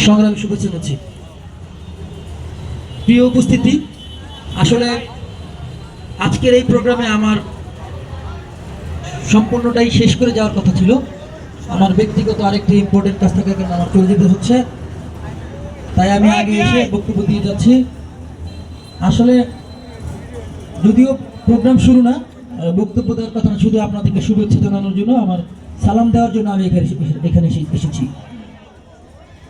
সংগ্রামী শুভেচ্ছা জানাচ্ছি। প্রিয় উপস্থিতি, আসলে আজকের এই প্রোগ্রামে আমার সম্পূর্ণটাই শেষ করে যাওয়ার কথা ছিল। আমার ব্যক্তিগত আরেকটি ইম্পর্টেন্ট কাজ থাকে, কারণ আমার চলে যেতে হচ্ছে, তাই আমি আগে এসে বক্তব্য দিয়ে যাচ্ছি। আসলে যদিও প্রোগ্রাম শুরু না, বক্তব্য দেওয়ার কথা না, শুধু আপনাদেরকে শুভেচ্ছা জানানোর জন্য, আমার সালাম দেওয়ার জন্য আমি এখানে এসেছি।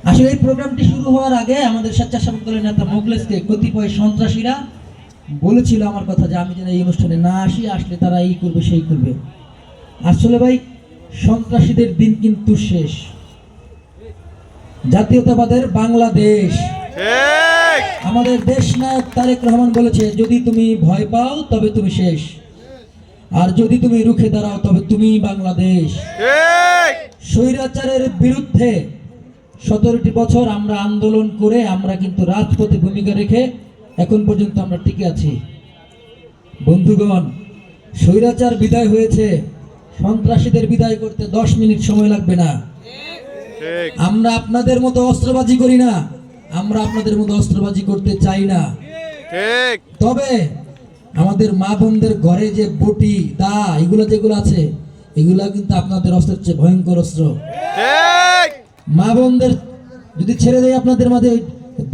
আসলে এই প্রোগ্রামটি শুরু হওয়ার আগে আমাদের স্বেচ্ছাসেবক দলের নেতা মোখলেসকে কতিপয় সন্ত্রাসীরা বলেছিল আমার কথা যে আমি যেন এই অনুষ্ঠানে না আসি, আসলে তারা এই করবে সেই করবে। আসলে ভাই, সন্ত্রাসীদের দিন কিন্তু শেষ। জাতীয়তাবাদের বাংলাদেশ, আমাদের দেশ নায়ক তারেক রহমান বলেছে, যদি তুমি ভয় পাও তবে তুমি শেষ, আর যদি তুমি রুখে দাঁড়াও তবে তুমি বাংলাদেশ। স্বৈরাচারের বিরুদ্ধে 17টি বছর আমরা আন্দোলন করে আমরা কিন্তু রাজপথে ভূমিকা রেখে এখন পর্যন্ত আমরা টিকে আছি। বন্ধুগণ, স্বৈরাচার বিদায় হয়েছে, সন্ত্রাসীদের বিদায় করতে 10 মিনিট সময় লাগবে না। আমরা আপনাদের মতো অস্ত্রবাজি করি না, আমরা আপনাদের মতো অস্ত্রবাজি করতে চাই না। তবে আমাদের মা বোনদের ঘরে যে বটি দা এগুলো যেগুলো আছে, এগুলা কিন্তু আপনাদের অস্ত্রের চেয়ে ভয়ঙ্কর অস্ত্র। মা বোনদের যদি ছেড়ে দেয় আপনাদের মাঝে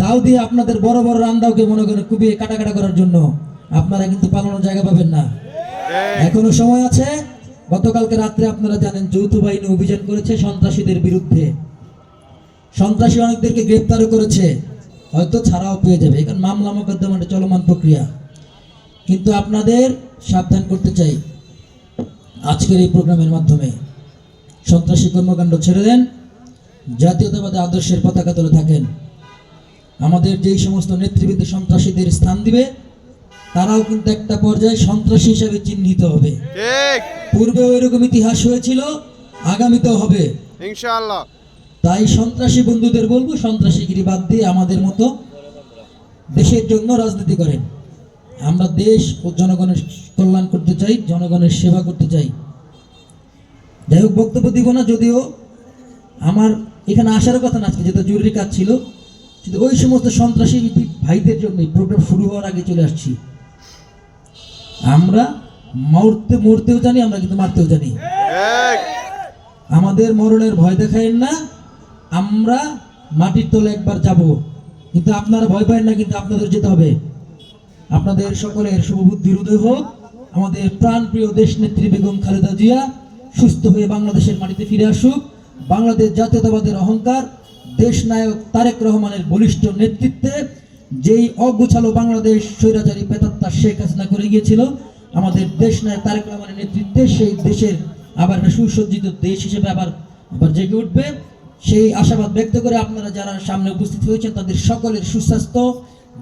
দাও দিয়ে আপনাদের বড় বড় রান্দাওকে মনে করেন কুবিয়ে কাটা করার জন্য, আপনারা কিন্তু পালানোর জায়গা পাবেন না। এখনো সময় আছে। গতকালকে রাত্রে আপনারা জানেন যৌথ বাহিনী অভিযান করেছে সন্ত্রাসীদের বিরুদ্ধে। সন্ত্রাসী অনেকদেরকে গ্রেপ্তারও করেছে, হয়তো ছাড়াও পেয়ে যাবে, কারণ মামলা মোকদ্দমাটা চলমান প্রক্রিয়া। কিন্তু আপনাদের সাবধান করতে চাই, আজকের এই প্রোগ্রামের মাধ্যমে সন্ত্রাসী কর্মকাণ্ড ছেড়ে দেন, জাতীয়তাবাদী আদর্শের পতাকা তুলে থাকেন। আমাদের যেই সমস্ত নেতৃবৃন্দ সন্ত্রাসীদের স্থান দিবে, তারাও কিন্তু একটা পর্যায়ে সন্ত্রাসী হিসাবে চিহ্নিত হবে। পূর্বেও এরকম ইতিহাস হয়েছিল, আগামীতেও হবে ইনশাআল্লাহ। তাই সন্ত্রাসী বন্ধুদের বলবো, সন্ত্রাসীগিরি বাদ দিয়ে আমাদের মতো দেশের জন্য রাজনীতি করেন। আমরা দেশ ও জনগণের কল্যাণ করতে চাই, জনগণের সেবা করতে চাই। যাই হোক, বক্তব্য দিব না, যদিও আমার এখানে আসার কথা না, আজকে যেটা জরুরি কাজ ছিল, কিন্তু ওই সমস্ত সন্ত্রাসী ভাইদের জন্য প্রোগ্রাম শুরু হওয়ার আগে চলে আসছি। আমরা মরতেও জানি, আমরা কিন্তু মারতেও জানি। আমাদের মরণের ভয় দেখায়েন না, আমরা মাটির তলে একবার যাব, কিন্তু আপনারা ভয় পাবেন না, কিন্তু আপনাদের যেতে হবে। আপনাদের সকলের শুভবুদ্ধির উদয় হোক। আমাদের প্রাণপ্রিয় দেশ নেত্রী বেগম খালেদা জিয়া সুস্থ হয়ে বাংলাদেশের মাটিতে ফিরে আসুক। বাংলাদেশ জাতীয়তাবাদের অহংকার দেশ নায়ক তারেক রহমানের বলিষ্ঠ নেতৃত্বে যেই অগোছালো বাংলাদেশ স্বৈরাচারী প্রেতাত্মা শেখ হাসিনা করে গিয়েছিল, আমাদের দেশ নায়ক তারেক রহমানের নেতৃত্বে সেই দেশের আবার একটা সুসজ্জিত দেশ হিসেবে আবার জেগে উঠবে, সেই আশাবাদ ব্যক্ত করে আপনারা যারা সামনে উপস্থিত হয়েছেন তাদের সকলের সুস্বাস্থ্য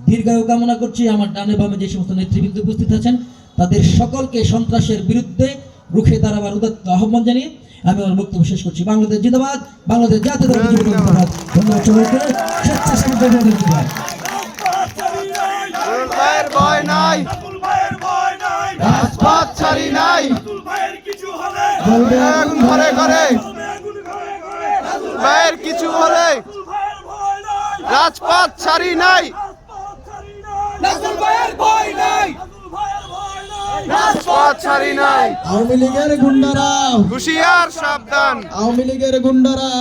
দীর্ঘায়ু কামনা করছি। আমার ডানে বামে যে সমস্ত নেতৃবৃন্দ উপস্থিত আছেন তাদের সকলকে সন্ত্রাসের বিরুদ্ধে রুখে দাঁড়াবার উদাত্ত আহ্বান জানিয়ে আমি আমার বক্তব্য শেষ করছি। বাংলাদেশ জিন্দাবাদ, বাংলাদেশ জাতীয়তাবাদী জিন্দাবাদ। ধন্যবাদ সবাইকে। রাজপথ ছাড়ি নাই, ঘরে ঘরে ভাইয়ের কিছু হলে রাজপথ ছাড়ি নাই, রাজপথ ছাড়ি নাই। আওয়ামী লীগের গুন্ডারা হুঁশিয়ার সাবধান, আওয়ামী লীগের গুন্ডারা